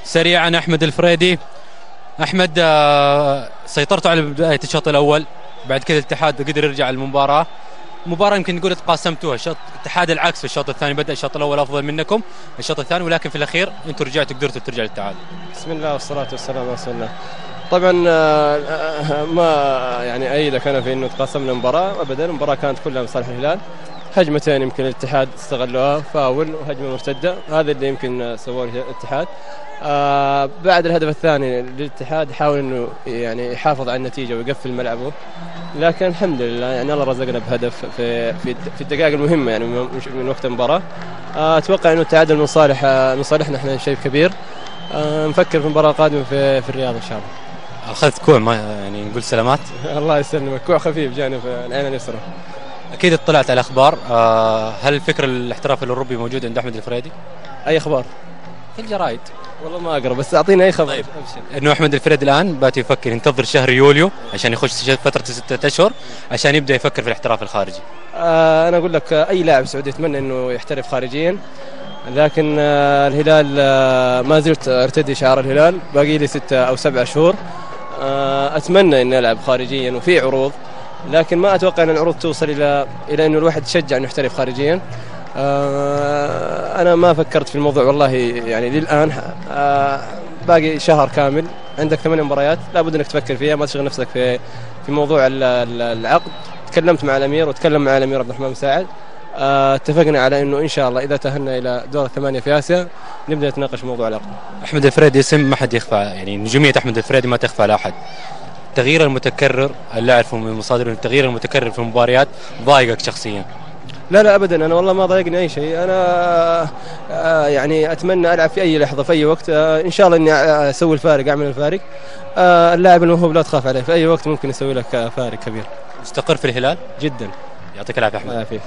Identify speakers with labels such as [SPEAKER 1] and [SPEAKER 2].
[SPEAKER 1] سريعا احمد الفريدي. احمد، سيطرتوا على بدايه الشوط الاول، بعد كذا الاتحاد قدر يرجع المباراه. مباراة يمكن نقول تقاسمتوها، الاتحاد العكس في الشوط الثاني، بدأ الشوط الأول أفضل منكم الشوط الثاني، ولكن في الأخير أنتم رجعتوا قدرتوا ترجع للتعادل.
[SPEAKER 2] بسم الله والصلاة والسلام على رسول الله. طبعا ما يعني أيدك أنا في إنه تقاسمنا المباراة أبدا، المباراة كانت كلها لصالح الهلال. هجمتين يمكن الاتحاد استغلوها، فاول وهجمة مرتدة، هذا اللي يمكن سووه الاتحاد. بعد الهدف الثاني للاتحاد حاول انه يعني يحافظ على النتيجه ويقفل ملعبه، لكن الحمد لله يعني الله رزقنا بهدف في الدقائق المهمه يعني من وقت المباراه. اتوقع انه التعادل من صالحنا احنا شيء كبير. نفكر في المباراه القادمه في الرياض ان شاء الله.
[SPEAKER 1] اخذت كوع، ما يعني نقول سلامات.
[SPEAKER 2] الله يسلمك، كوع خفيف جانب العين اليسرى.
[SPEAKER 1] اكيد اطلعت على اخبار، هل فكر الاحتراف الاوروبي موجود عند احمد الفريدي؟
[SPEAKER 2] اي اخبار؟
[SPEAKER 1] في الجرايد.
[SPEAKER 2] والله ما اقرا، بس اعطيني اي خبر.
[SPEAKER 1] طيب، انه احمد الفريدي الان بات يفكر ينتظر شهر يوليو عشان يخش فتره 6 اشهر عشان يبدا يفكر في الاحتراف الخارجي.
[SPEAKER 2] انا اقول لك اي لاعب سعودي يتمنى انه يحترف خارجيا، لكن الهلال ما زلت ارتدي شعار الهلال، باقي لي 6 أو 7 شهور. اتمنى اني العب خارجيا وفي عروض، لكن ما اتوقع ان العروض توصل الى انه الواحد يشجع انه يحترف خارجيا. انا ما فكرت في الموضوع والله يعني للان. باقي شهر كامل، عندك 8 مباريات لابد انك تفكر فيها، ما تشغل نفسك في موضوع العقد. تكلمت مع الامير وتكلم مع الامير عبد الرحمن مساعد، اتفقنا على انه ان شاء الله اذا تاهلنا الى دور الثمانيه في اسيا نبدا نتناقش موضوع العقد.
[SPEAKER 1] احمد الفريدي اسم ما حد يخفى، يعني نجوميه احمد الفريدي ما تخفى على احد. التغيير المتكرر اللي اعرفه من المصادر، التغيير المتكرر في المباريات ضايقك شخصيا؟
[SPEAKER 2] لا ابدا، انا والله ما ضايقني اي شيء. انا يعني اتمنى العب في اي لحظه في اي وقت، ان شاء الله اني اسوي الفارق، اعمل الفارق. اللاعب الموهوب لا تخاف عليه، في اي وقت ممكن يسوي لك فارق كبير.
[SPEAKER 1] مستقر في الهلال
[SPEAKER 2] جدا.
[SPEAKER 1] يعطيك العافيه احمد.
[SPEAKER 2] الله يعافيك.